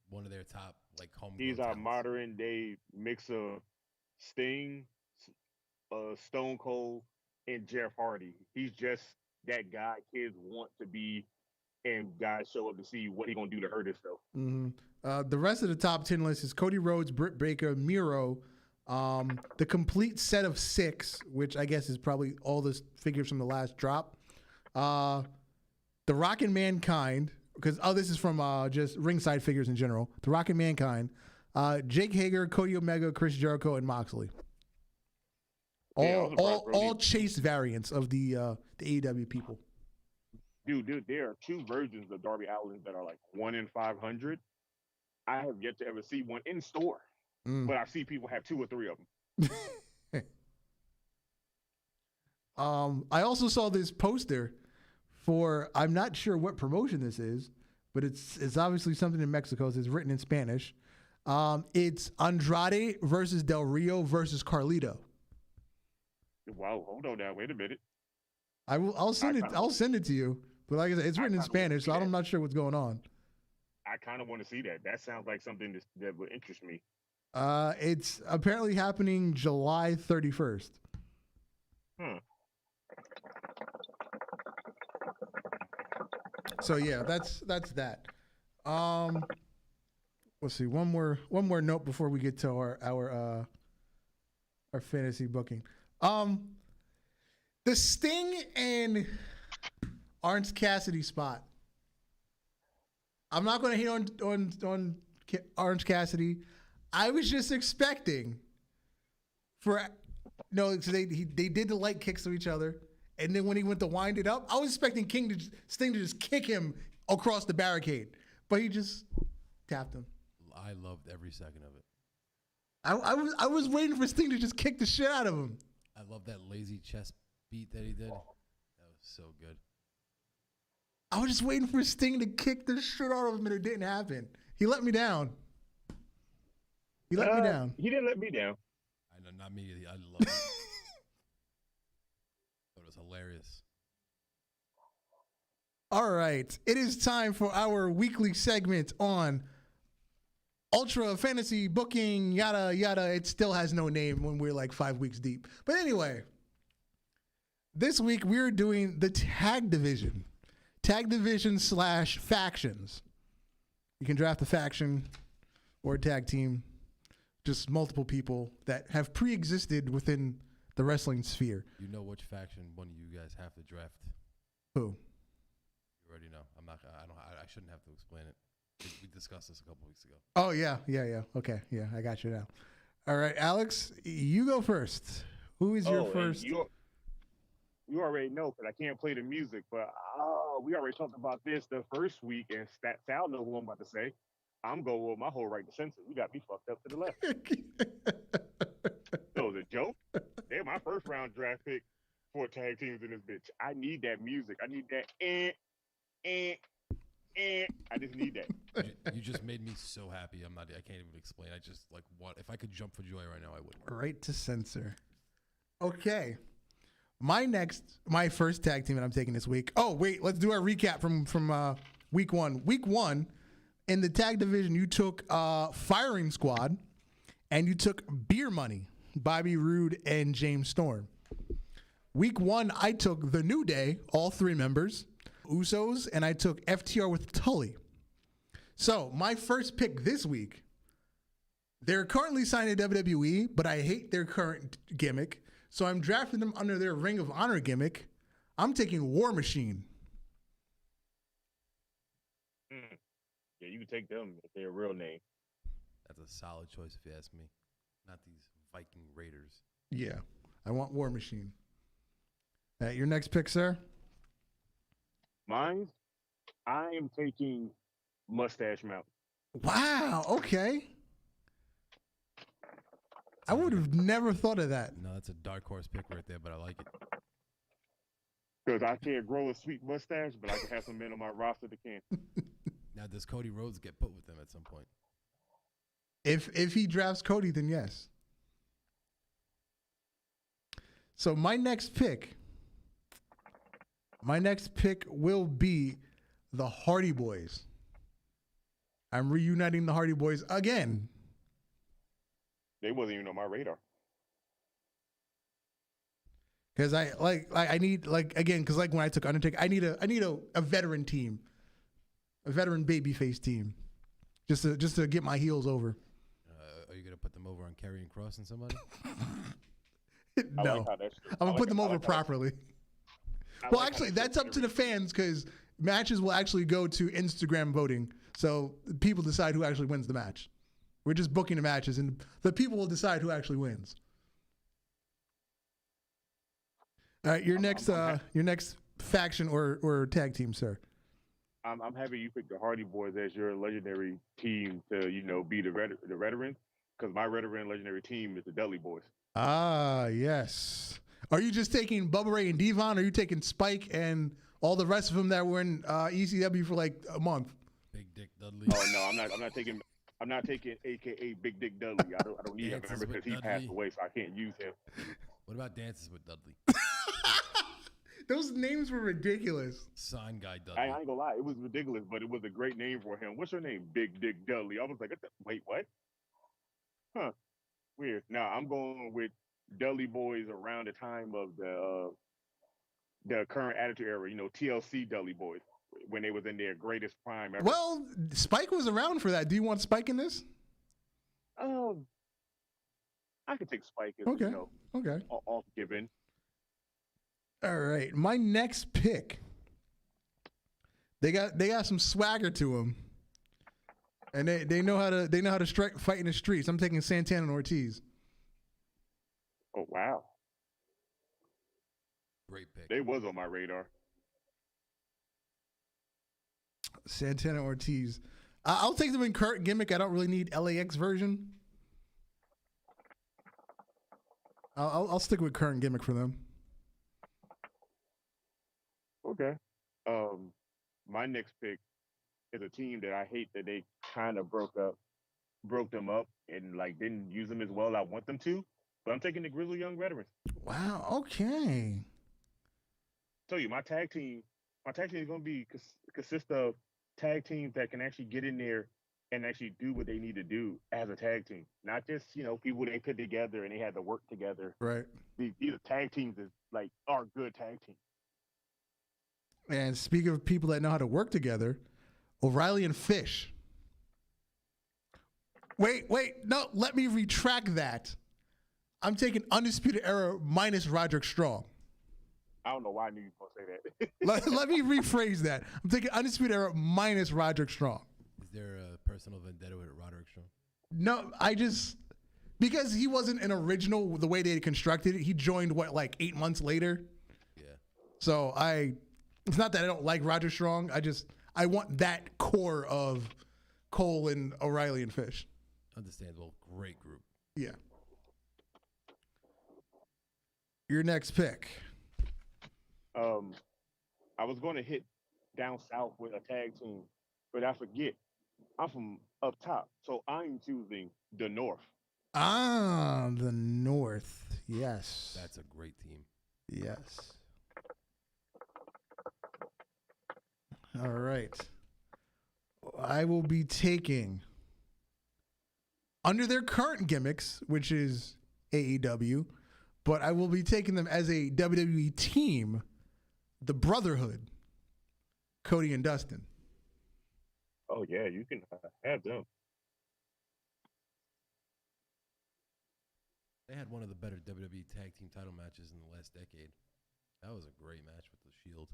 one of their top home. He's our modern day mix of Sting, Stone Cold, and Jeff Hardy. He's just that guy kids want to be, and guys show up to see what he's gonna do to hurt himself. Mm-hmm. The rest of the top 10 list is Cody Rhodes, Britt Baker, Miro, the complete set of 6, which I guess is probably all the figures from the last drop. The Rock and Mankind, because this is from just ringside figures in general. The Rock and Mankind, Jake Hager, Cody Omega, Chris Jericho, and Moxley. All chase variants of the AEW people. Dude, there are 2 versions of Darby Allen that are like 1 in 500. I have yet to ever see one in store, but I see people have 2 or 3 of them. I also saw this poster for, I'm not sure what promotion this is, but it's obviously something in Mexico. So it's written in Spanish. It's Andrade versus Del Rio versus Carlito. Wow, hold on now. Wait a minute. I'll send it to you. But like I said, it's written in Spanish, so I'm not sure what's going on. I kind of want to see that. That sounds like something that would interest me. It's apparently happening July 31st. So yeah, that's that. Let's see, one more note before we get to our fantasy booking. The Sting and Orange Cassidy spot. I'm not going to hate on Orange Cassidy. I was just expecting they did the light kicks to each other, and then when he went to wind it up, I was expecting Sting to just kick him across the barricade, but he just tapped him. I loved every second of it. I was waiting for Sting to just kick the shit out of him. I love that lazy chest beat that he did. That was so good. I was just waiting for Sting to kick the shit out of him, and it didn't happen. He let me down. He let me down. He didn't let me down. I know, not me. I love it. It was hilarious. All right. It is time for our weekly segment on Ultra Fantasy Booking, yada, yada. It still has no name when we're like 5 weeks deep. But anyway, this week we're doing the tag division. Tag division / factions. You can draft a faction or a tag team. Just multiple people that have pre-existed within the wrestling sphere. You know which faction one of you guys have to draft? Who? You already know. I shouldn't have to explain it. We discussed this a couple weeks ago. Oh, yeah. Okay, yeah, I got you now. All right, Alex, you go first. Who is your first? You already know, because I can't play the music, but we already talked about this the first week, and Sal knows what I'm about to say. I'm going with my whole right to censor. You got me fucked up to the left. It was a joke. They're my first round draft pick for tag teams in this bitch. I need that music. I need that. I just need that. You just made me so happy. I can't even explain. I just like what if I could jump for joy right now, I would. Right to censor. Okay. My first tag team that I'm taking this week. Oh, wait, let's do our recap from week one. Week one, in the tag division, you took Firing Squad and you took Beer Money, Bobby Roode and James Storm. Week one, I took The New Day, all three members, Usos, and I took FTR with Tully. So my first pick this week, they're currently signed to WWE, but I hate their current gimmick. So I'm drafting them under their Ring of Honor gimmick. I'm taking War Machine. Yeah, you can take them if they're a real name. That's a solid choice if you ask me. Not these Viking Raiders. Yeah, I want War Machine. Your next pick, sir? Mine, I am taking Mustache Mountain. Wow, okay. I would have never thought of that. No, that's a dark horse pick right there, but I like it. Because I can't grow a sweet mustache, but I can have some men on my roster that can. Now, does Cody Rhodes get put with them at some point? If he drafts Cody, then yes. So my next pick will be the Hardy Boys. I'm reuniting the Hardy Boys again. They wasn't even on my radar. Because I need again, because when I took Undertaker, I need a veteran team, a veteran babyface team, just to get my heels over. Are you gonna put them over on Karrion Kross and somebody? No, I'm gonna put them over properly. Well, actually, that's up to the fans because matches will actually go to Instagram voting, so people decide who actually wins the match. We're just booking the matches, and the people will decide who actually wins. All right, your next faction or tag team, sir. I'm happy you picked the Hardy Boys as your legendary team to be the veteran, because my veteran legendary team is the Dudley Boys. Ah, yes. Are you just taking Bubba Ray and Devon, or are you taking Spike and all the rest of them that were in ECW for like a month? Big Dick Dudley. Oh no, I'm not taking AKA Big Dick Dudley. I don't need him because he passed away, so I can't use him. What about Dances with Dudley? Those names were ridiculous. Sign Guy Dudley. I ain't gonna lie, it was ridiculous, but it was a great name for him. What's your name? Big Dick Dudley. I was like, wait, what? Huh? Weird. Now I'm going with Dudley Boys around the time of the current Attitude Era. TLC Dudley Boys when they was in their greatest prime ever. Well, Spike was around for that. Do you want Spike in this? I could take Spike as okay. Off given. All right, my next pick. They got some swagger to them, and they know how to fight in the streets. I'm taking Santana and Ortiz. Oh wow, great pick. They was on my radar. Santana Ortiz. I'll take them in current gimmick. I don't really need LAX version. I'll stick with current gimmick for them. Okay. My next pick is a team that I hate that they kind of broke them up and didn't use them as well as I want them to. But I'm taking the Grizzly Young Veterans. Wow. Okay. Tell you, my tag team is going to consist of tag teams that can actually get in there and actually do what they need to do as a tag team, not just people they put together and they had to work together. Right. These tag teams are good tag teams. And speaking of people that know how to work together, O'Reilly and Fish. Wait, no, let me retract that. I'm taking Undisputed Era minus Roderick Strong. I don't know why I knew you were going to say that. let me rephrase that. I'm taking Undisputed Era minus Roderick Strong. Is there personal vendetta with Roderick Strong? No, because he wasn't an original the way they constructed it. He joined like 8 months later. Yeah. So it's not that I don't like Roger Strong. I want that core of Cole and O'Reilly and Fish. Understandable. Great group. Yeah. Your next pick. I was going to hit down south with a tag team, but I forget. I'm from up top, so I'm choosing the North. Ah, the North. Yes. That's a great team. Yes. All right. I will be taking, under their current gimmicks, which is AEW, but I will be taking them as a WWE team, the Brotherhood, Cody and Dustin. Oh, yeah, you can have them. They had one of the better WWE tag team title matches in the last decade. That was a great match with the Shield.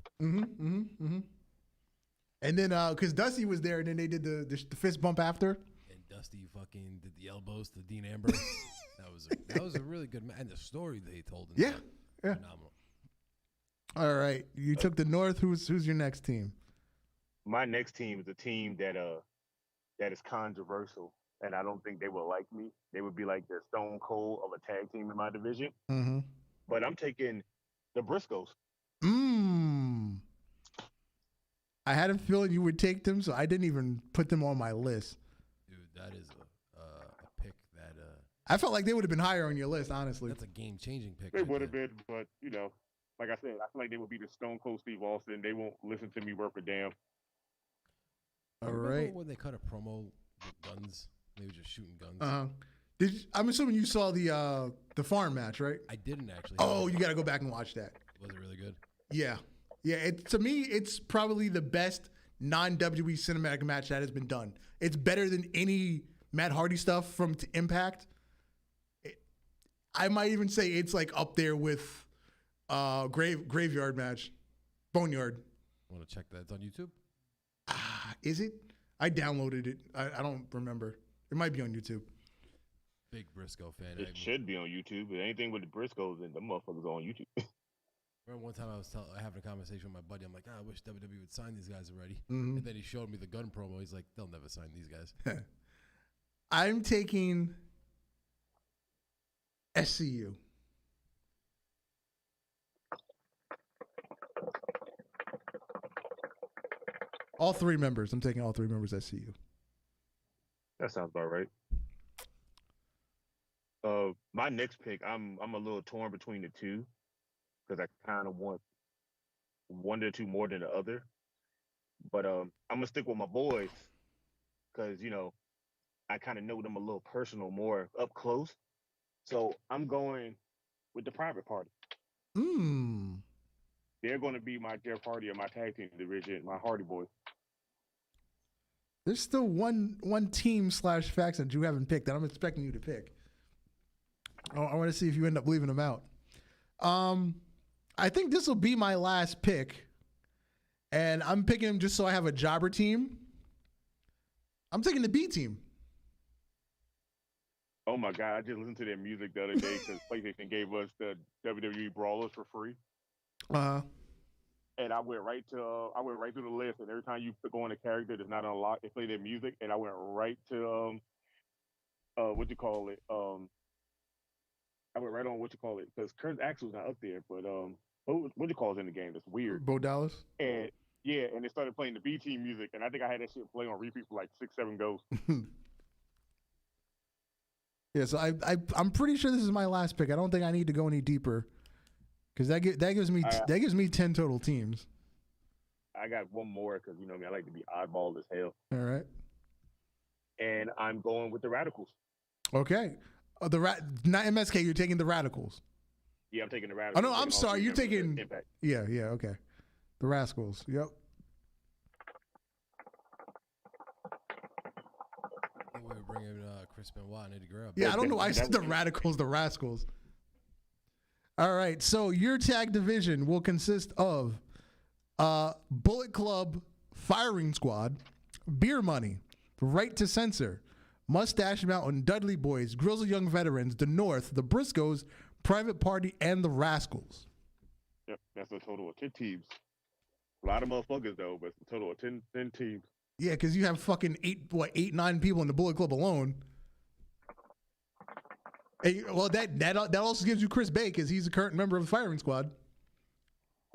And then, because Dusty was there, and then they did the fist bump after. And Dusty fucking did the elbows to Dean Ambrose. that was a really good match. And the story they told in that, phenomenal. All right, you took the North. Who's your next team? My next team is a team that is controversial, and I don't think they will like me. They would be like the Stone Cold of a tag team in my division. Mm-hmm. But I'm taking the Briscoes. I had a feeling you would take them, so I didn't even put them on my list. Dude, that is a pick that I felt like they would have been higher on your list, honestly. that's a game-changing pick. They would have been, but like I said, I feel like they would be the Stone Cold Steve Austin. They won't listen to me worth a damn. All Remember right. when they cut a promo with guns? They were just shooting guns. I'm assuming you saw the farm match, right? I didn't actually. Oh, you got to go back and watch that. Was it really good? Yeah. To me, it's probably the best non-WWE cinematic match that has been done. It's better than any Matt Hardy stuff from Impact. I might even say it's like up there with Graveyard match, Boneyard. Want to check that? It's on YouTube. Is it? I downloaded it. I don't remember. It might be on YouTube. Big Briscoe fan. It should be on YouTube. But anything with the Briscoes and the motherfuckers on YouTube. Remember one time I was having a conversation with my buddy. I'm like, I wish WWE would sign these guys already. Mm-hmm. And then he showed me the gun promo. He's like, they'll never sign these guys. I'm taking SCU. All three members. I'm taking all three members SCU. That sounds about right. My next pick, I'm a little torn between the two because I kind of want one or two more than the other. But I'm gonna stick with my boys because I kind of know them a little personal, more up close. So I'm going with the Private Party. They're going to be my Jeff Hardy of my tag team division, my Hardy Boys. There's still one team / faction that you haven't picked that I'm expecting you to pick. I want to see if you end up leaving them out. I think this will be my last pick, and I'm picking them just so I have a jobber team. I'm taking the B team. Oh my God! I just listened to their music the other day because PlayStation gave us the WWE Brawlers for free. And I went right through the list, and every time you go on a character that's not unlocked, they play their music, and I went right to what you call it. I went right on what you call it because Kurt Axel's not up there, but what you call it in the game? That's weird. Bo Dallas. And yeah, and they started playing the B team music, and I think I had that shit play on repeat for like 6-7 goes. Yeah, so I'm pretty sure this is my last pick. I don't think I need to go any deeper because that gives me 10 total teams. I got one more because me, I like to be oddball as hell. All right. And I'm going with the Radicals. Okay. Not MSK. You're taking the Radicals. Yeah, I'm taking the Radicals. Oh no, I'm sorry. You're taking. Impact. Yeah. Okay. The Rascals. Yep. We were bringing Chris Benoit and Eddie Guerrero. Yeah, I don't know why I said the Radicals, the Rascals. All right, so your tag division will consist of Bullet Club, Firing Squad, Beer Money, Right to Censor, Mustache Mountain, Dudley Boys, Grills of Young Veterans, The North, The Briscoes, Private Party, and The Rascals. Yep, that's a total of 10 teams. A lot of motherfuckers though, but it's a total of 10 teams. Yeah, because you have fucking 9 people in the Bullet Club alone. And, well, that also gives you Chris Bay because he's a current member of the firing squad.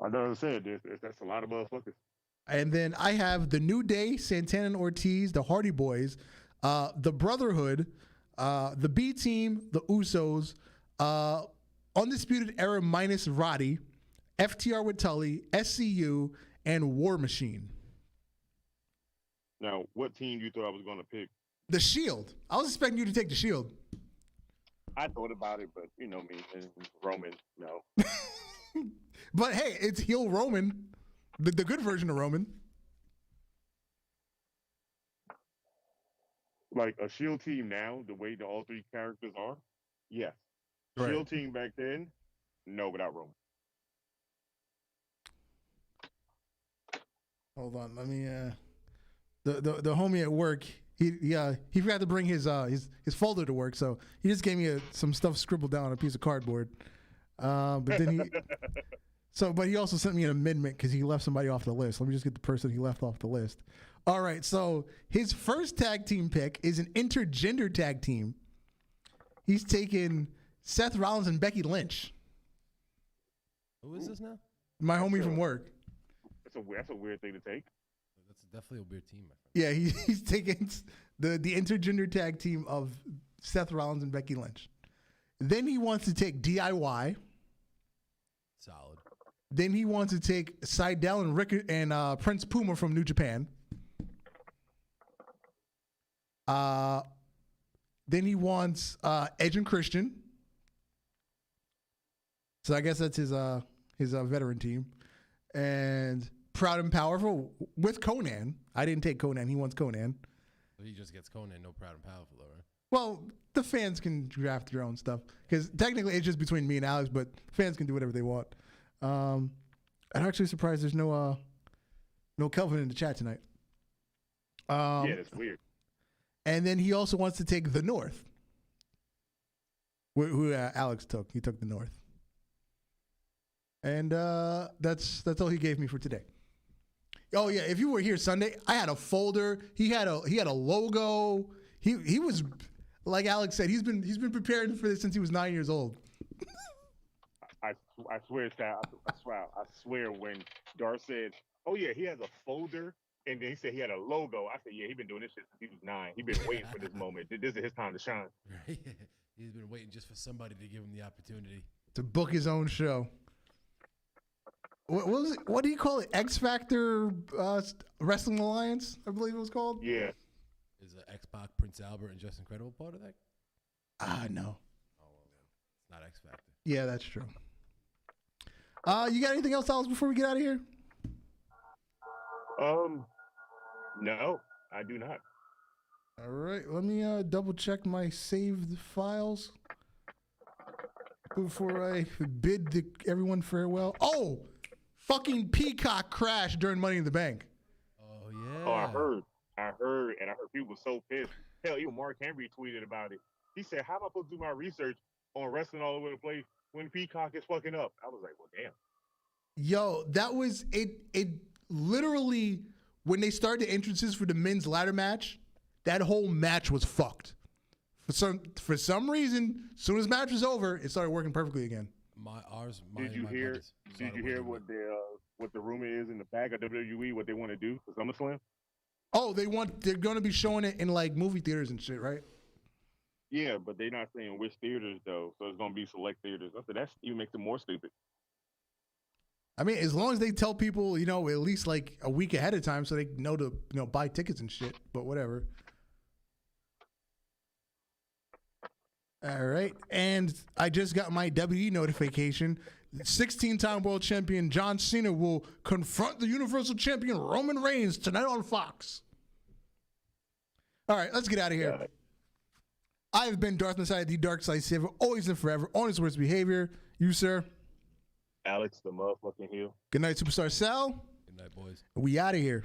I know what I said. That's a lot of motherfuckers. And then I have the New Day, Santana and Ortiz, the Hardy Boys, the Brotherhood, the B Team, the Usos, Undisputed Era minus Roddy, FTR with Tully, SCU, and War Machine. Now, what team you thought I was going to pick? The Shield. I was expecting you to take the Shield. I thought about it, but you know me, and Roman, no. But hey, it's heel Roman, the good version of Roman. Like a Shield team now, the way all 3 characters are, yes. Right. Shield team back then, no, without Roman. Hold on, let me. The homie at work, he forgot to bring his folder to work, so he just gave me some stuff scribbled down on a piece of cardboard. But then but he also sent me an amendment because he left somebody off the list. Let me just get the person he left off the list. All right, so his first tag team pick is an intergender tag team. He's taken Seth Rollins and Becky Lynch. Who is this now? My homie from work. That's a weird thing to take. That's definitely a weird team, my friend. Yeah, he's taking the intergender tag team of Seth Rollins and Becky Lynch. Then he wants to take DIY. Solid. Then he wants to take Seidel and Rick and Prince Puma from New Japan. Then he wants Edge and Christian. So I guess that's his veteran team. And Proud and Powerful with Conan. I didn't take Conan. He wants Conan. So he just gets Conan, no Proud and Powerful, though, right? Well, the fans can draft their own stuff because technically it's just between me and Alex, but fans can do whatever they want. I'm actually surprised there's no Kelvin in the chat tonight. Yeah, that's weird. And then he also wants to take the North, who Alex took. He took the North. And that's all he gave me for today. Oh yeah, if you were here Sunday, I had a folder. He had a logo. He was, like Alex said, he's been preparing for this since he was 9 years old. I swear, Sal. I swear when Darth said, "Oh yeah, he has a folder," and then he said he had a logo. I said, "Yeah, he's been doing this shit since he was 9. He's been waiting for this moment. This is his time to shine." Right? He's been waiting just for somebody to give him the opportunity to book his own show. What was it? What do you call it? X Factor Wrestling Alliance, I believe it was called. Yeah. Is X-Pac, Prince Albert, and Just Incredible part of that? No. Oh, well, it's not X Factor. Yeah, that's true. You got anything else, Alex, before we get out of here? No, I do not. All right, let me double check my saved files before I bid everyone farewell. Oh, fucking Peacock crashed during Money in the Bank. Oh yeah. Oh, I heard, and I heard people were so pissed. Hell, even Mark Henry tweeted about it. He said, "How am I supposed to do my research on wrestling all over the place when Peacock is fucking up?" I was like, "Well, damn." Yo, that was it. It literally, when they started the entrances for the men's ladder match, that whole match was fucked. For some reason, as soon as the match was over, it started working perfectly again. Did you hear what the rumor is in the back of WWE? What they want to do for SummerSlam? Oh, they're going to be showing it in like movie theaters and shit, right? Yeah, but they're not saying which theaters though. So it's going to be select theaters. I said that even makes it more stupid. I mean, as long as they tell people, at least like a week ahead of time, so they know to buy tickets and shit. But whatever. All right, and I just got my WWE notification. 16-time world champion John Cena will confront the Universal Champion Roman Reigns tonight on Fox. All right, let's get out of here. I've been Darth Messiah, the Dark Side Saver, always and forever, on his worst behavior. You, sir? Alex, the motherfucking heel. Good night, Superstar Sal. Good night, boys. We out of here.